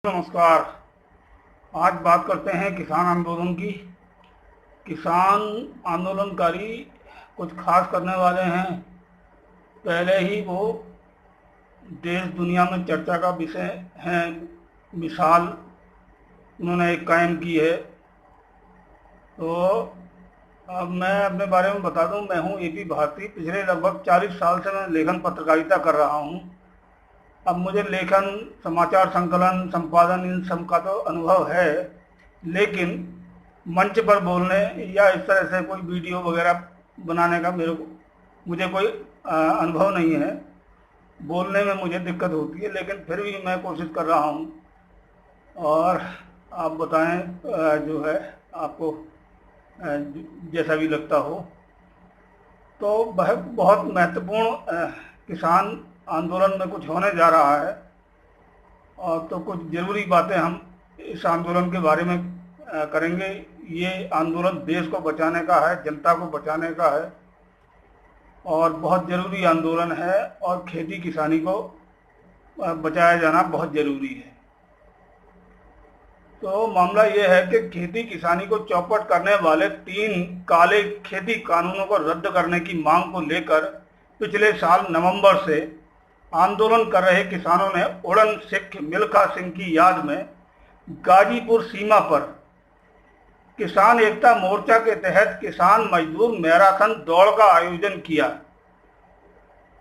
नमस्कार। आज बात करते हैं किसान आंदोलन की। किसान आंदोलनकारी कुछ खास करने वाले हैं। पहले ही वो देश दुनिया में चर्चा का विषय हैं। मिसाल उन्होंने एक कायम की है। तो अब मैं अपने बारे में बता दूं, मैं हूं एपी भारती। पिछले लगभग 40 साल से मैं लेखन पत्रकारिता कर रहा हूं। अब मुझे लेखन, समाचार संकलन, संपादन, इन सब का तो अनुभव है, लेकिन मंच पर बोलने या इस तरह से कोई वीडियो वगैरह बनाने का मुझे कोई अनुभव नहीं है। बोलने में मुझे दिक्कत होती है, लेकिन फिर भी मैं कोशिश कर रहा हूँ। और आप बताएं जो है आपको जैसा भी लगता हो। तो वह बहुत महत्वपूर्ण किसान आंदोलन में कुछ होने जा रहा है, और तो कुछ ज़रूरी बातें हम इस आंदोलन के बारे में करेंगे। ये आंदोलन देश को बचाने का है, जनता को बचाने का है, और बहुत ज़रूरी आंदोलन है। और खेती किसानी को बचाया जाना बहुत ज़रूरी है। तो मामला ये है कि खेती किसानी को चौपट करने वाले 3 काले खेती कानूनों को रद्द करने की मांग को लेकर पिछले साल नवंबर से आंदोलन कर रहे किसानों ने उड़न सिख मिल्खा सिंह की याद में गाजीपुर सीमा पर किसान एकता मोर्चा के तहत किसान मजदूर मैराथन दौड़ का आयोजन किया।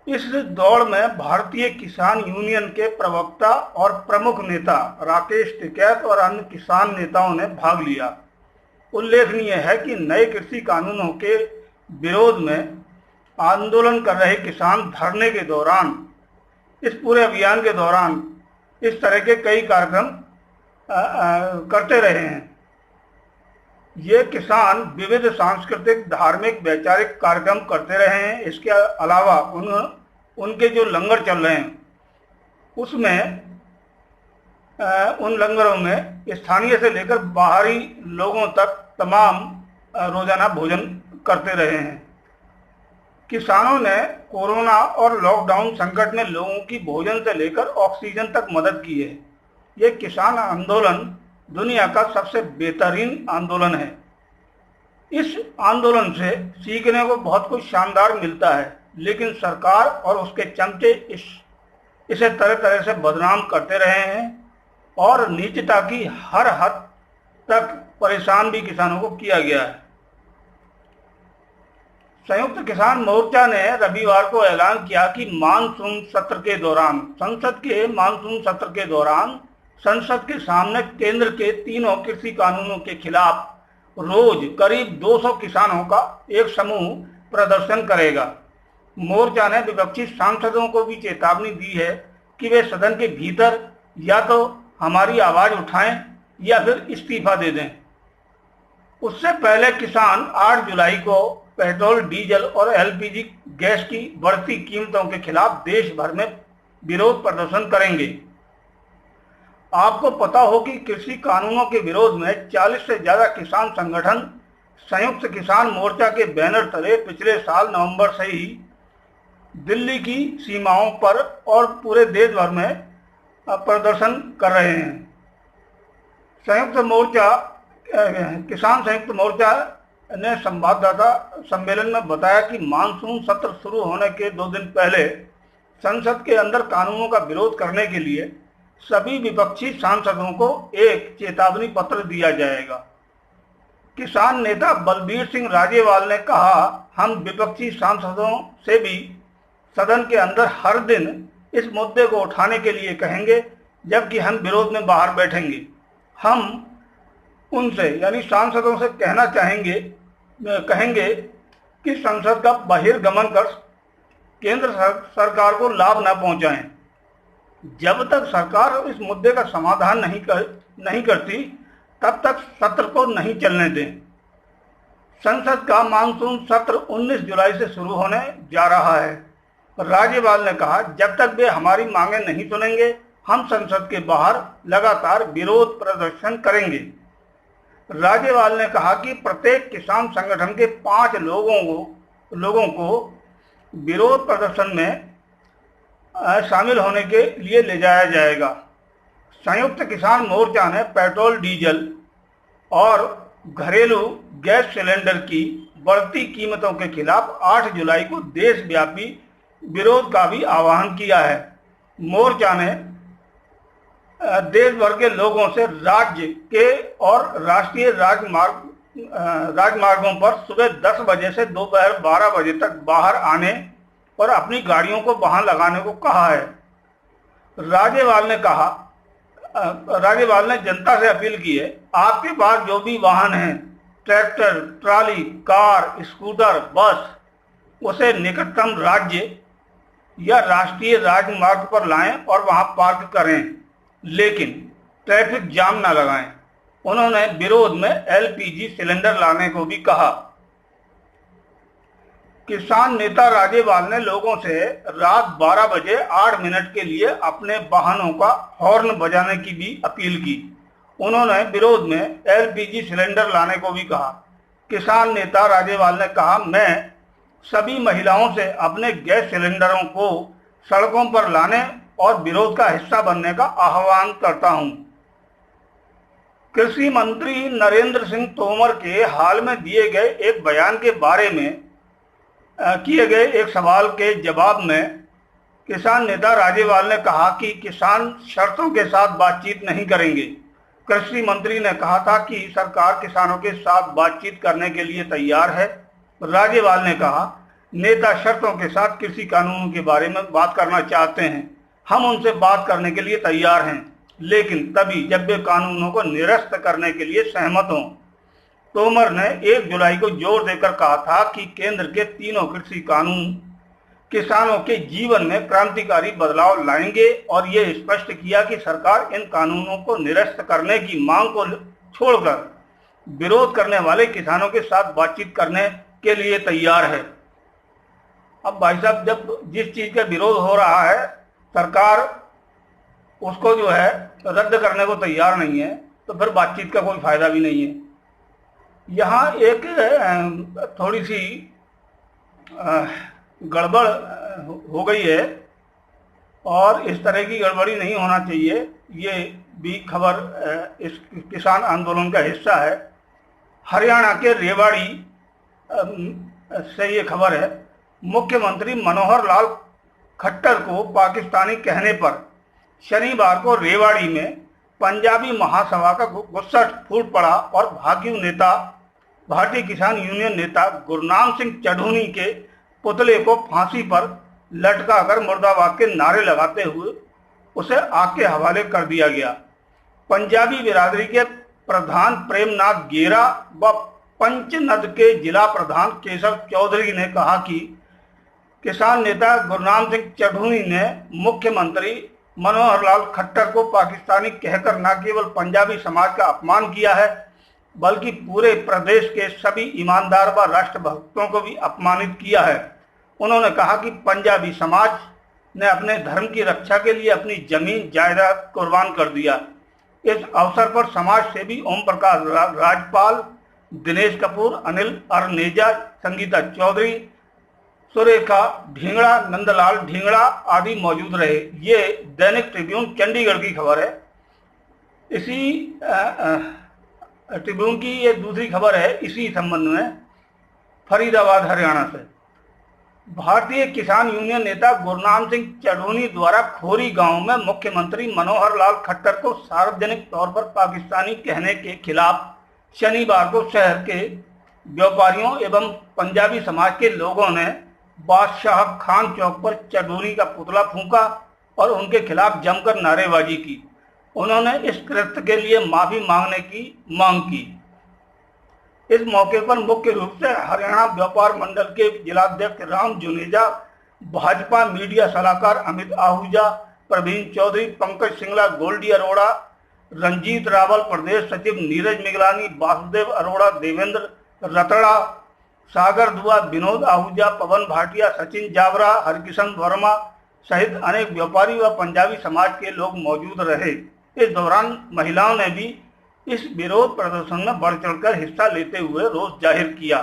इस दौड़ में भारतीय किसान यूनियन के प्रवक्ता और प्रमुख नेता राकेश टिकैत और अन्य किसान नेताओं ने भाग लिया। उल्लेखनीय है कि नए कृषि कानूनों के विरोध में आंदोलन कर रहे किसान धरने के दौरान, इस पूरे अभियान के दौरान इस तरह के कई कार्यक्रम करते रहे हैं। ये किसान विविध सांस्कृतिक, धार्मिक, वैचारिक कार्यक्रम करते रहे हैं। इसके अलावा उनके जो लंगर चल रहे हैं उसमें उन लंगरों में स्थानीय से लेकर बाहरी लोगों तक तमाम रोजाना भोजन करते रहे हैं। किसानों ने कोरोना और लॉकडाउन संकट में लोगों की भोजन से लेकर ऑक्सीजन तक मदद की है। ये किसान आंदोलन दुनिया का सबसे बेहतरीन आंदोलन है। इस आंदोलन से सीखने को बहुत कुछ शानदार मिलता है, लेकिन सरकार और उसके चमचे इसे तरह तरह से बदनाम करते रहे हैं और नीचता की हर हद तक परेशान भी किसानों को किया गया है। संयुक्त किसान मोर्चा ने रविवार को ऐलान किया कि मानसून सत्र के दौरान संसद के सामने केंद्र के तीनों कृषि कानूनों के खिलाफ रोज करीब 200 किसानों का एक समूह प्रदर्शन करेगा। मोर्चा ने विपक्षी सांसदों को भी चेतावनी दी है कि वे सदन के भीतर या तो हमारी आवाज उठाएं या फिर इस्तीफा दे दें। उससे पहले किसान 8 जुलाई को पेट्रोल, डीजल और एलपीजी गैस की बढ़ती कीमतों के खिलाफ देश भर में विरोध प्रदर्शन करेंगे। आपको पता हो कि कृषि कानूनों के विरोध में 40 से ज्यादा किसान संगठन संयुक्त किसान मोर्चा के बैनर तले पिछले साल नवंबर से ही दिल्ली की सीमाओं पर और पूरे देश भर में प्रदर्शन कर रहे हैं। किसान संयुक्त मोर्चा ने संवाददाता सम्मेलन में बताया कि मानसून सत्र शुरू होने के 2 दिन पहले संसद के अंदर कानूनों का विरोध करने के लिए सभी विपक्षी सांसदों को एक चेतावनी पत्र दिया जाएगा। किसान नेता बलबीर सिंह राजेवाल ने कहा, हम विपक्षी सांसदों से भी सदन के अंदर हर दिन इस मुद्दे को उठाने के लिए कहेंगे, जबकि हम विरोध में बाहर बैठेंगे। हम उनसे यानी सांसदों से कहेंगे कि संसद का बहिर्गमन कर केंद्र सरकार को लाभ न पहुंचाएं। जब तक सरकार इस मुद्दे का समाधान नहीं करती, तब तक सत्र को नहीं चलने दें। संसद का मानसून सत्र 19 जुलाई से शुरू होने जा रहा है। राज्यपाल ने कहा, जब तक वे हमारी मांगे नहीं सुनेंगे, हम संसद के बाहर लगातार विरोध प्रदर्शन करेंगे। राज्यपाल ने कहा कि प्रत्येक किसान संगठन के 5 लोगों को विरोध प्रदर्शन में शामिल होने के लिए ले जाया जाएगा। संयुक्त किसान मोर्चा ने पेट्रोल, डीजल और घरेलू गैस सिलेंडर की बढ़ती कीमतों के खिलाफ 8 जुलाई को देशव्यापी विरोध का भी आह्वान किया है। मोर्चा ने देश भर के लोगों से राज्य के और राष्ट्रीय राजमार्गों पर सुबह 10 बजे से दोपहर 12 बजे तक बाहर आने और अपनी गाड़ियों को वहां लगाने को कहा है। राज्यपाल ने जनता से अपील की है, आपके पास जो भी वाहन हैं, ट्रैक्टर, ट्राली, कार, स्कूटर, बस, उसे निकटतम राज्य या राष्ट्रीय राजमार्ग पर लाएं और वहां पार्क करें, लेकिन ट्रैफिक जाम न लगाएं। उन्होंने विरोध में एलपीजी सिलेंडर लाने को भी कहा। किसान नेता राज्यपाल ने लोगों से रात 12 बजे 8 मिनट के लिए अपने वाहनों का हॉर्न बजाने की भी अपील की। उन्होंने विरोध में एलपीजी सिलेंडर लाने को भी कहा। किसान नेता राज्यपाल ने कहा, मैं सभी महिलाओं से अपने गैस सिलेंडरों को सड़कों पर लाने और विरोध का हिस्सा बनने का आह्वान करता हूं। कृषि मंत्री नरेंद्र सिंह तोमर के हाल में दिए गए एक बयान के बारे में किए गए एक सवाल के जवाब में किसान नेता राज्यपाल ने कहा कि किसान शर्तों के साथ बातचीत नहीं करेंगे। कृषि मंत्री ने कहा था कि सरकार किसानों के साथ बातचीत करने के लिए तैयार है। राज्यपाल ने कहा, नेता शर्तों के साथ कृषि कानूनों के बारे में बात करना चाहते हैं, हम उनसे बात करने के लिए तैयार हैं, लेकिन तभी जब वे कानूनों को निरस्त करने के लिए सहमत हों। तोमर ने 1 जुलाई को जोर देकर कहा था कि केंद्र के तीनों कृषि कानून किसानों के जीवन में क्रांतिकारी बदलाव लाएंगे और ये स्पष्ट किया कि सरकार इन कानूनों को निरस्त करने की मांग को छोड़कर विरोध करने वाले किसानों के साथ बातचीत करने के लिए तैयार है। अब भाई साहब, जब जिस चीज का विरोध हो रहा है सरकार उसको जो है रद्द करने को तैयार नहीं है, तो फिर बातचीत का कोई फायदा भी नहीं है। यहाँ एक थोड़ी सी गड़बड़ हो गई है और इस तरह की गड़बड़ी नहीं होना चाहिए। ये भी खबर इस किसान आंदोलन का हिस्सा है। हरियाणा के रेवाड़ी से ये खबर है, मुख्यमंत्री मनोहर लाल खट्टर को पाकिस्तानी कहने पर शनिवार को रेवाड़ी में पंजाबी महासभा का गुस्सा फूट पड़ा और भारतीय किसान यूनियन नेता गुरनाम सिंह चढ़ूनी के पुतले को फांसी पर लटकाकर मुर्दाबाद के नारे लगाते हुए उसे आग के हवाले कर दिया गया। पंजाबी बिरादरी के प्रधान प्रेमनाथ गेरा व पंचनद के जिला प्रधान केशव चौधरी ने कहा कि किसान नेता गुरनाम सिंह चढ़ूनी ने मुख्यमंत्री मनोहर लाल खट्टर को पाकिस्तानी कहकर न केवल पंजाबी समाज का अपमान किया है, बल्कि पूरे प्रदेश के सभी ईमानदार व राष्ट्रभक्तों को भी अपमानित किया है। उन्होंने कहा कि पंजाबी समाज ने अपने धर्म की रक्षा के लिए अपनी जमीन जायदाद कुर्बान कर दिया। इस अवसर पर समाज सेवी ओम प्रकाश राजपाल, दिनेश कपूर, अनिल अरनेजा, संगीता चौधरी, सुरेखा ढींगड़ा, नंदलाल ढींगड़ा आदि मौजूद रहे। ये दैनिक ट्रिब्यून चंडीगढ़ की खबर है। इसी ट्रिब्यून की ये दूसरी खबर है इसी संबंध में, फरीदाबाद हरियाणा से। भारतीय किसान यूनियन नेता गुरनाम सिंह चढ़ूनी द्वारा खोरी गांव में मुख्यमंत्री मनोहर लाल खट्टर को सार्वजनिक तौर पर पाकिस्तानी कहने के खिलाफ शनिवार को शहर के व्यापारियों एवं पंजाबी समाज के लोगों ने बादशाह खान चौक पर चढ़ूनी का पुतला फूंका और उनके खिलाफ जमकर नारेबाजी की। उन्होंने इस कृत्य के लिए माफी मांगने की मांग की। इस मौके पर मुख्य रूप से हरियाणा व्यापार मंडल के जिलाध्यक्ष राम जुनेजा, भाजपा मीडिया सलाहकार अमित आहूजा, प्रवीण चौधरी, पंकज सिंगला, गोल्डी अरोड़ा, रंजीत रावल, प्रदेश सचिव नीरज मिगलानी, वासुदेव अरोड़ा, देवेंद्र रतड़ा, सागर दुआ, विनोद आहूजा, पवन भाटिया, सचिन जावरा, हरकिशन वर्मा सहित अनेक व्यापारी व पंजाबी समाज के लोग मौजूद रहे। इस दौरान महिलाओं ने भी इस विरोध प्रदर्शन में बढ़ चढ़कर हिस्सा लेते हुए रोष जाहिर किया।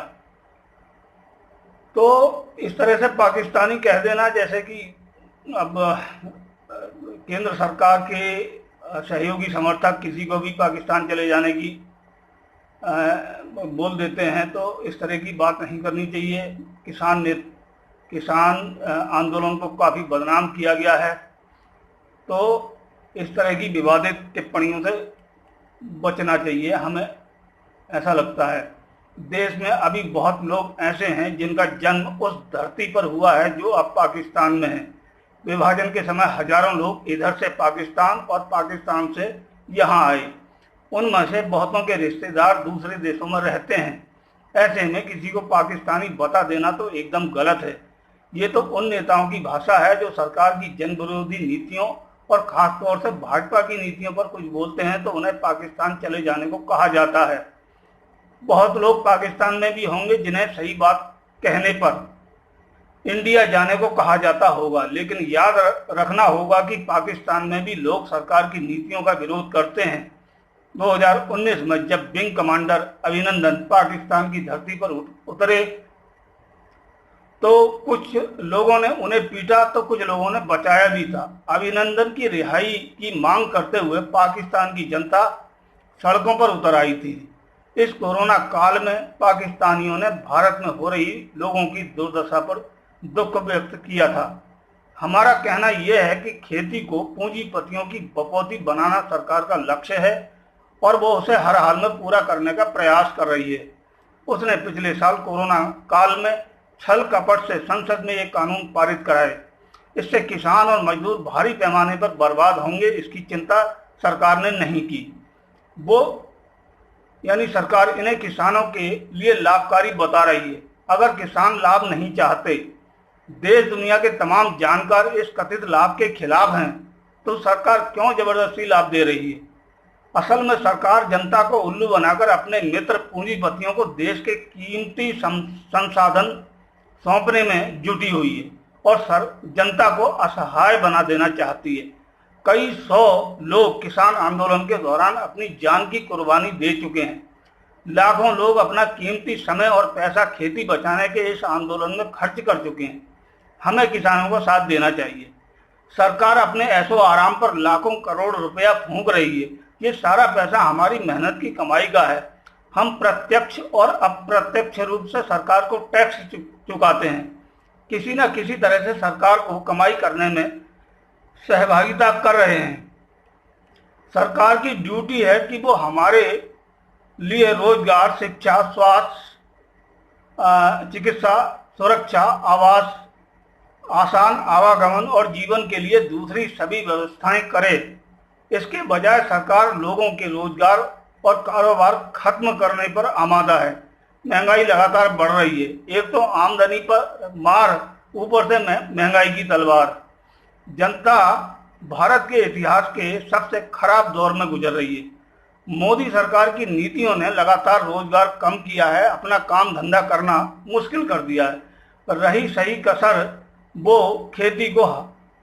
तो इस तरह से पाकिस्तानी कह देना, जैसे कि अब केंद्र सरकार के सहयोगी समर्थक किसी को भी पाकिस्तान चले जाने की बोल देते हैं, तो इस तरह की बात नहीं करनी चाहिए। किसान आंदोलन को काफ़ी बदनाम किया गया है, तो इस तरह की विवादित टिप्पणियों से बचना चाहिए, हमें ऐसा लगता है। देश में अभी बहुत लोग ऐसे हैं जिनका जन्म उस धरती पर हुआ है जो अब पाकिस्तान में है। विभाजन के समय हजारों लोग इधर से पाकिस्तान और पाकिस्तान से यहाँ आए। उनमें से बहुतों के रिश्तेदार दूसरे देशों में रहते हैं। ऐसे में किसी को पाकिस्तानी बता देना तो एकदम गलत है। ये तो उन नेताओं की भाषा है जो सरकार की जन विरोधी नीतियों और खास तौर से भाजपा की नीतियों पर कुछ बोलते हैं तो उन्हें पाकिस्तान चले जाने को कहा जाता है। बहुत लोग पाकिस्तान में भी होंगे जिन्हें सही बात कहने पर इंडिया जाने को कहा जाता होगा, लेकिन याद रखना होगा कि पाकिस्तान में भी लोग सरकार की नीतियों का विरोध करते हैं। 2019 में जब विंग कमांडर अभिनंदन पाकिस्तान की धरती पर उतरे तो कुछ लोगों ने उन्हें पीटा तो कुछ लोगों ने बचाया भी था। अभिनंदन की रिहाई की मांग करते हुए पाकिस्तान की जनता सड़कों पर उतर आई थी। इस कोरोना काल में पाकिस्तानियों ने भारत में हो रही लोगों की दुर्दशा पर दुख व्यक्त किया था। हमारा कहना यह है कि खेती को पूंजीपतियों की बपौती बनाना सरकार का लक्ष्य है और वो उसे हर हाल में पूरा करने का प्रयास कर रही है। उसने पिछले साल कोरोना काल में छल कपट से संसद में एक कानून पारित कराए। इससे किसान और मजदूर भारी पैमाने पर बर्बाद होंगे, इसकी चिंता सरकार ने नहीं की। यानी सरकार इन्हें किसानों के लिए लाभकारी बता रही है। अगर किसान लाभ नहीं चाहते, देश दुनिया के तमाम जानकार इस कथित लाभ के खिलाफ हैं, तो सरकार क्यों जबरदस्ती लाभ दे रही है? असल में सरकार जनता को उल्लू बनाकर अपने मित्र पूंजीपतियों को देश के कीमती संसाधन सौंपने में जुटी हुई है और जनता को असहाय बना देना चाहती है। कई सौ लोग किसान आंदोलन के दौरान अपनी जान की कुर्बानी दे चुके हैं। लाखों लोग अपना कीमती समय और पैसा खेती बचाने के इस आंदोलन में खर्च कर चुके हैं। हमें किसानों को साथ देना चाहिए। सरकार अपने ऐशो आराम पर लाखों करोड़ रुपया फूंक रही है। ये सारा पैसा हमारी मेहनत की कमाई का है। हम प्रत्यक्ष और अप्रत्यक्ष रूप से सरकार को टैक्स चुकाते हैं। किसी न किसी तरह से सरकार को कमाई करने में सहभागिता कर रहे हैं। सरकार की ड्यूटी है कि वो हमारे लिए रोजगार, शिक्षा, स्वास्थ्य, चिकित्सा, सुरक्षा, आवास, आसान आवागमन और जीवन के लिए दूसरी सभी व्यवस्थाएं करे। इसके बजाय सरकार लोगों के रोजगार और कारोबार खत्म करने पर आमादा है। महंगाई लगातार बढ़ रही है। एक तो आमदनी पर मार, ऊपर से महंगाई की तलवार। जनता भारत के इतिहास के सबसे खराब दौर में गुजर रही है। मोदी सरकार की नीतियों ने लगातार रोजगार कम किया है, अपना काम धंधा करना मुश्किल कर दिया है। रही सही कसर वो खेती को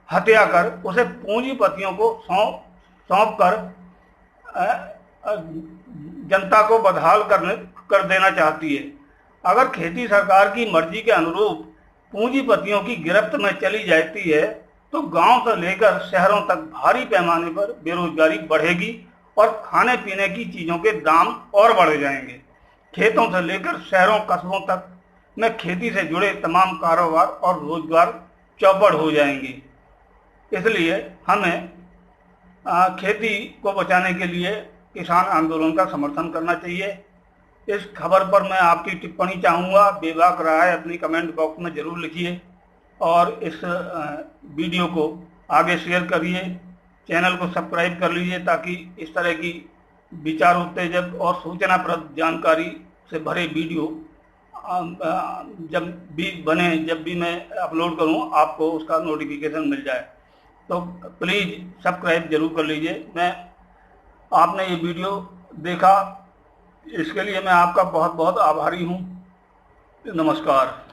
हत्या कर उसे पूंजीपतियों को सौंप कर जनता को बदहाल कर देना चाहती है। अगर खेती सरकार की मर्जी के अनुरूप पूंजीपतियों की गिरफ्त में चली जाती है तो गांव से लेकर शहरों तक भारी पैमाने पर बेरोजगारी बढ़ेगी और खाने पीने की चीजों के दाम और बढ़ जाएंगे। खेतों से लेकर शहरों कस्बों तक में खेती से जुड़े तमाम कारोबार और रोजगार चौपट हो जाएंगे। इसलिए हमें खेती को बचाने के लिए किसान आंदोलन का समर्थन करना चाहिए। इस खबर पर मैं आपकी टिप्पणी चाहूँगा। बेबाक राय अपनी कमेंट बॉक्स में ज़रूर लिखिए और इस वीडियो को आगे शेयर करिए। चैनल को सब्सक्राइब कर लीजिए ताकि इस तरह की विचार उत्तेजक और सूचनाप्रद जानकारी से भरे वीडियो जब भी मैं अपलोड करूं आपको उसका नोटिफिकेशन मिल जाए। तो प्लीज़ सब्सक्राइब जरूर कर लीजिए। आपने ये वीडियो देखा, इसके लिए मैं आपका बहुत बहुत आभारी हूं। नमस्कार।